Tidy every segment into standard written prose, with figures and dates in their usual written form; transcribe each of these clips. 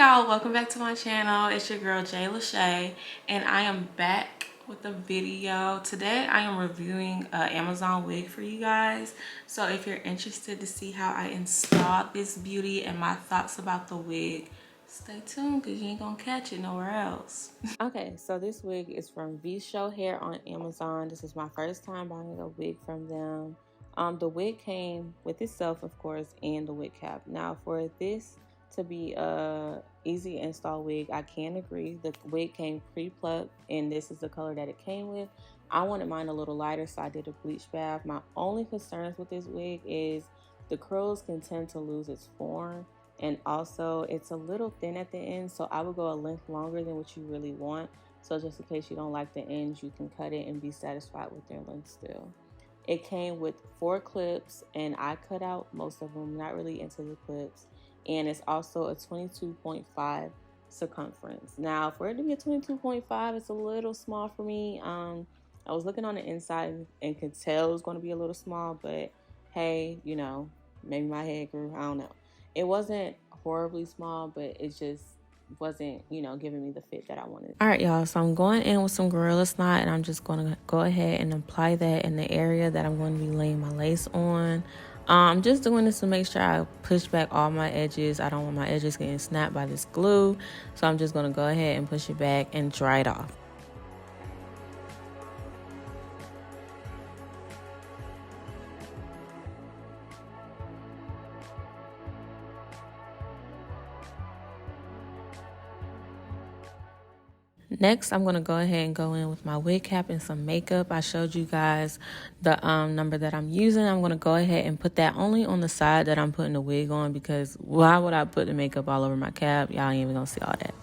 y'all, welcome back to my channel. It's your girl J.Lachae, and I am back with a video. Today I am reviewing an Amazon wig for you guys. So if you're interested to see how I installed this beauty and my thoughts about the wig, stay tuned because you ain't gonna catch it nowhere else. Okay, so this wig is from VSHOW hair on Amazon. This is my first time buying a wig from them. The wig came with itself, of course, and the wig cap. Now for this to be a easy install wig, I can agree. The wig came pre-plucked and this is the color that it came with. I wanted mine a little lighter, so I did a bleach bath. My only concerns with this wig is the curls can tend to lose its form, and also it's a little thin at the end, so I would go a length longer than what you really want. So just in case you don't like the ends, you can cut it and be satisfied with their length still. It came with 4 clips and I cut out most of them, not really into the clips. And it's also a 22.5 circumference. Now for it to be a 22.5, it's a little small for me. I was looking on the inside and could tell it was going to be a little small, but hey, you know, maybe my head grew, I don't know. It wasn't horribly small, but it just wasn't, you know, giving me the fit that I wanted. All right, y'all, so I'm going in with some Gorilla Snot, and I'm just going to go ahead and apply that in the area that I'm going to be laying my lace on. I'm just doing this to make sure I push back all my edges. I don't want my edges getting snapped by this glue, so I'm just going to go ahead and push it back and dry it off. Next, I'm going to go ahead and go in with my wig cap and some makeup. I showed you guys the number that I'm using. I'm going to go ahead and put that only on the side that I'm putting the wig on, because why would I put the makeup all over my cap? Y'all ain't even going to see all that.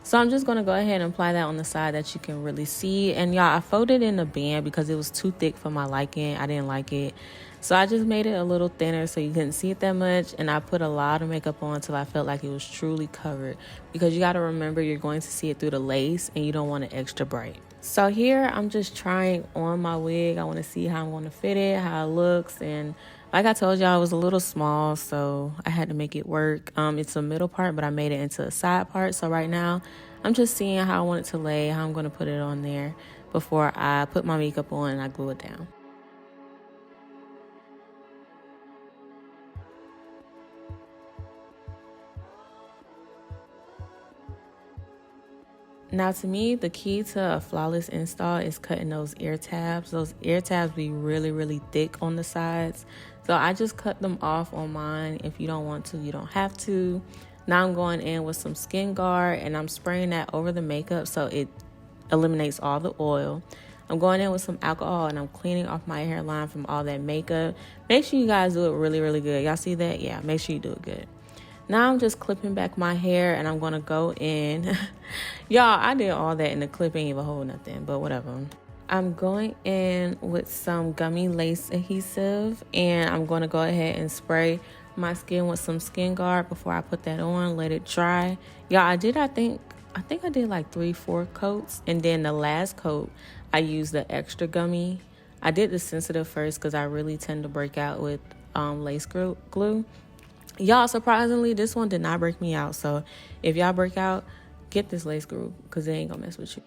So I'm just going to go ahead and apply that on the side that you can really see. And y'all, I folded in a band because it was too thick for my liking. I didn't like it. So I just made it a little thinner so you couldn't see it that much. And I put a lot of makeup on until I felt like it was truly covered. Because you got to remember, you're going to see it through the lace and you don't want it extra bright. So here I'm just trying on my wig. I want to see how I'm going to fit it, how it looks. And like I told y'all, it was a little small, so I had to make it work. It's a middle part, but I made it into a side part. So right now, I'm just seeing how I want it to lay, how I'm going to put it on there before I put my makeup on and I glue it down. Now, to me, the key to a flawless install is cutting those ear tabs. Those ear tabs be really, really thick on the sides. So I just cut them off on mine. If you don't want to, you don't have to. Now I'm going in with some Skin Guard and I'm spraying that over the makeup so it eliminates all the oil. I'm going in with some alcohol and I'm cleaning off my hairline from all that makeup. Make sure you guys do it really, really good. Y'all see that? Yeah, make sure you do it good. Now I'm just clipping back my hair and I'm going to go in. Y'all, I did all that and the clip ain't even hold nothing, but whatever. I'm going in with some gummy lace adhesive and I'm going to go ahead and spray my skin with some Skin Guard before I put that on, let it dry. Y'all, I think I did like 3-4 coats, and then the last coat I used the extra gummy. I did the sensitive first because I really tend to break out with lace glue. Y'all, surprisingly, this one did not break me out. So if y'all break out, get this lace glue because it ain't gonna mess with you.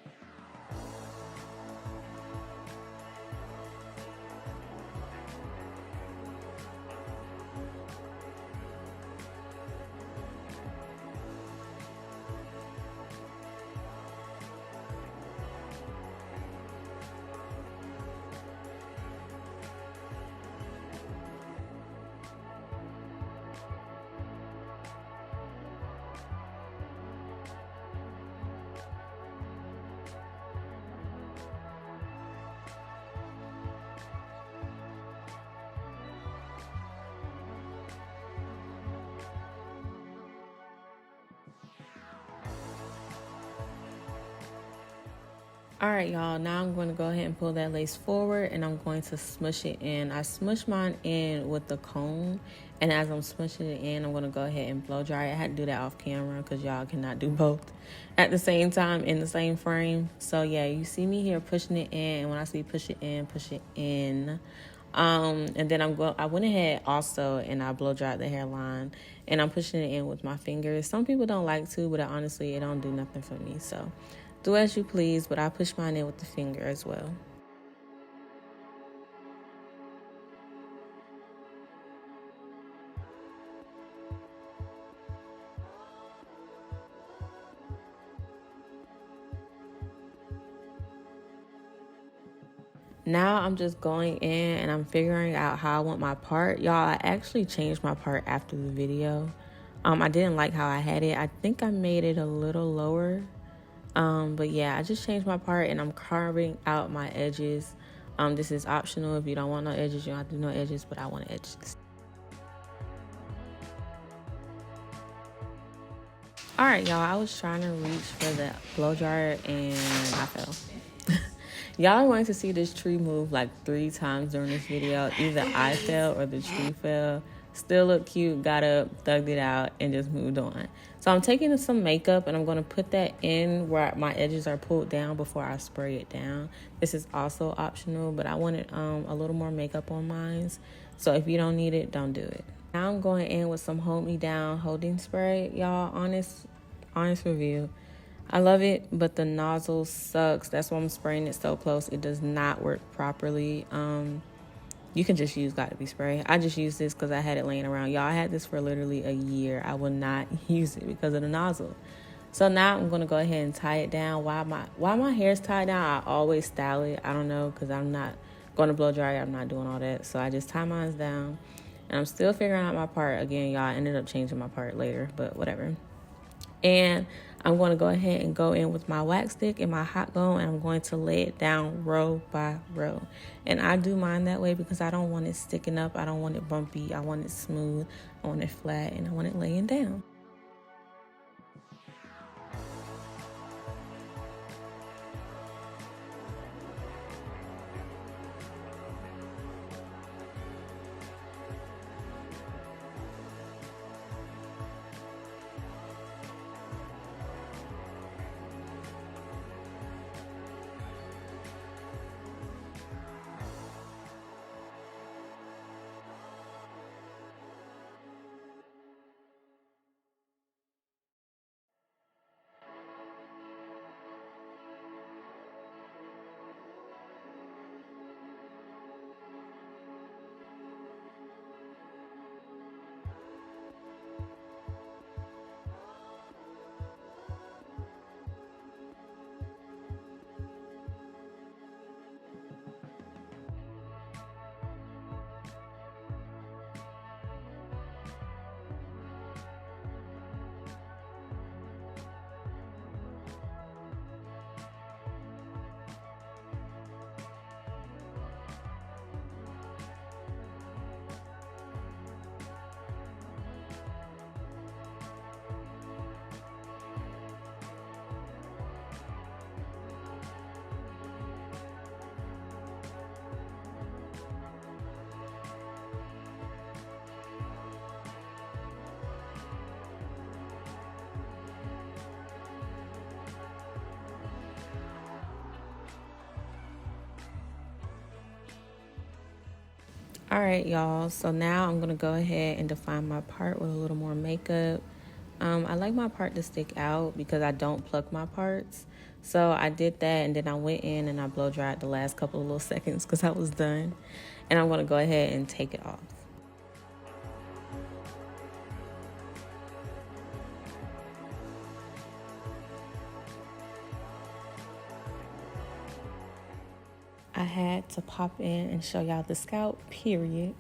All right, y'all, now I'm going to go ahead and pull that lace forward and I'm going to smush it in. I smushed mine in with the comb, and as I'm smushing it in, I'm going to go ahead and blow dry it. I had to do that off camera because y'all cannot do both at the same time in the same frame. So yeah, you see me here pushing it in, and when I say push it in, And then I went ahead also and I blow dried the hairline, and I'm pushing it in with my fingers. Some people don't like to, but honestly, it don't do nothing for me. So do as you please, but I push mine in with the finger as well. Now I'm just going in and I'm figuring out how I want my part. Y'all, I actually changed my part after the video. I didn't like how I had it. I think I made it a little lower. But yeah, I just changed my part and I'm carving out my edges. This is optional. If you don't want no edges, you don't have to do no edges, but I want edges. All right, y'all, I was trying to reach for the blow dryer and I fell. Y'all are going to see this tree move like 3 times during this video. Either I fell or the tree fell. Still looked cute, got up, thugged it out, and just moved on. So I'm taking some makeup and I'm going to put that in where my edges are pulled down before I spray it down. This is also optional, but I wanted a little more makeup on mine. So if you don't need it, don't do it. Now I'm going in with some Hold Me Down holding spray. Y'all, honest review. I love it, but the nozzle sucks. That's why I'm spraying it so close. It does not work properly. You can just use Got to Be Spray. I just used this because I had it laying around. Y'all, I had this for literally a year. I will not use it because of the nozzle. So now I'm going to go ahead and tie it down. While my hair is tied down, I always style it. I don't know, because I'm not going to blow dry. I'm not doing all that. So I just tie mine down. And I'm still figuring out my part. Again, y'all, I ended up changing my part later, but whatever. And I'm going to go ahead and go in with my wax stick and my hot glue, and I'm going to lay it down row by row. And I do mine that way because I don't want it sticking up. I don't want it bumpy. I want it smooth. I want it flat, and I want it laying down. All right, y'all. So now I'm going to go ahead and define my part with a little more makeup. I like my part to stick out because I don't pluck my parts. So I did that, and then I went in and I blow dried the last couple of little seconds because I was done. And I'm going to go ahead and take it off. I had to pop in and show y'all the scalp, period.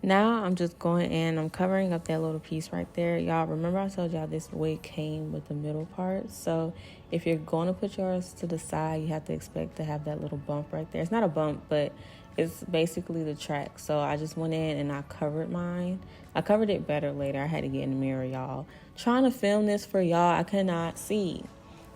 Now I'm just going in, I'm covering up that little piece right there. Y'all, remember I told y'all this wig came with the middle part. So if you're going to put yours to the side, you have to expect to have that little bump right there. It's not a bump, but it's basically the track. So I just went in and I covered mine. I covered it better later. I had to get in the mirror, y'all. Trying to film this for y'all, I could not see.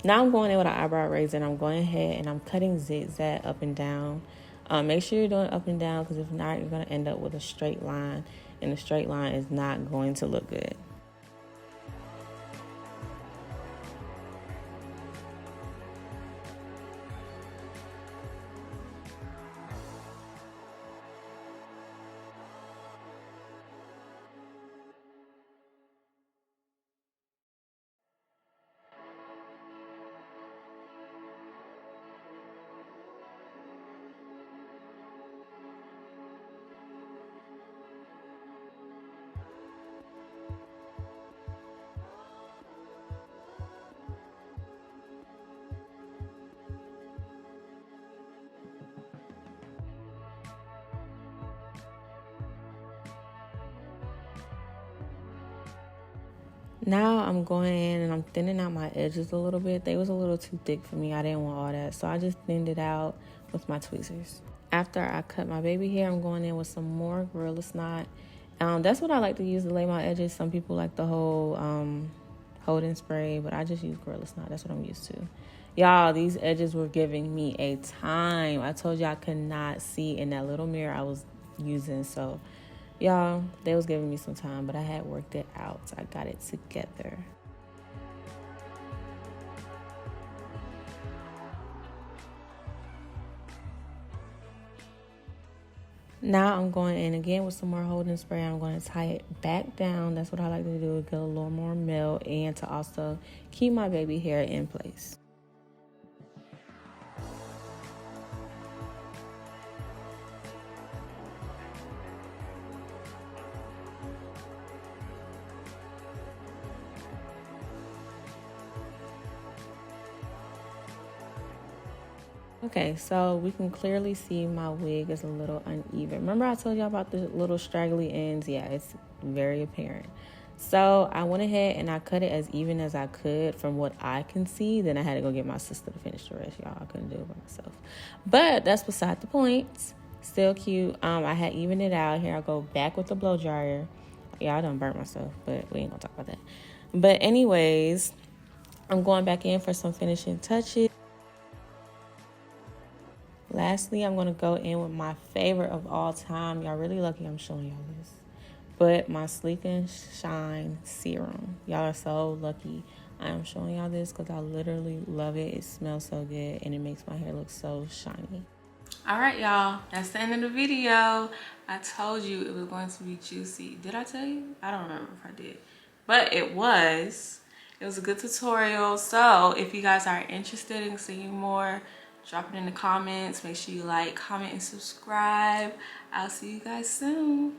Now I'm going in with an eyebrow razor, and I'm going ahead and I'm cutting zigzag up and down. Make sure you're doing up and down, because if not, you're going to end up with a straight line, and a straight line is not going to look good. Now I'm going in and I'm thinning out my edges a little bit. They was a little too thick for me. I didn't want all that. So I just thinned it out with my tweezers. After I cut my baby hair, I'm going in with some more Gorilla Snot. That's what I like to use to lay my edges. Some people like the whole holding spray, but I just use Gorilla Snot. That's what I'm used to. Y'all, these edges were giving me a time. I told you I could not see in that little mirror I was using. So y'all, they was giving me some time, but I had worked it out. So I got it together. Now I'm going in again with some more holding spray. I'm going to tie it back down. That's what I like to do, get a little more melt and to also keep my baby hair in place. Okay, so we can clearly see my wig is a little uneven. Remember I told y'all about the little straggly ends? Yeah, it's very apparent. So I went ahead and I cut it as even as I could from what I can see. Then I had to go get my sister to finish the rest, y'all. I couldn't do it by myself. But that's beside the point. Still cute. I had evened it out. Here I go back with the blow dryer. Yeah, I done burnt myself, but we ain't gonna talk about that. But anyways, I'm going back in for some finishing touches. Lastly, I'm going to go in with my favorite of all time. Y'all really lucky I'm showing y'all this. But my Sleek and Shine Serum. Y'all are so lucky I am showing y'all this because I literally love it. It smells so good and it makes my hair look so shiny. All right, y'all. That's the end of the video. I told you it was going to be juicy. Did I tell you? I don't remember if I did. But it was. It was a good tutorial. So if you guys are interested in seeing more, drop it in the comments. Make sure you like, comment, and subscribe. I'll see you guys soon.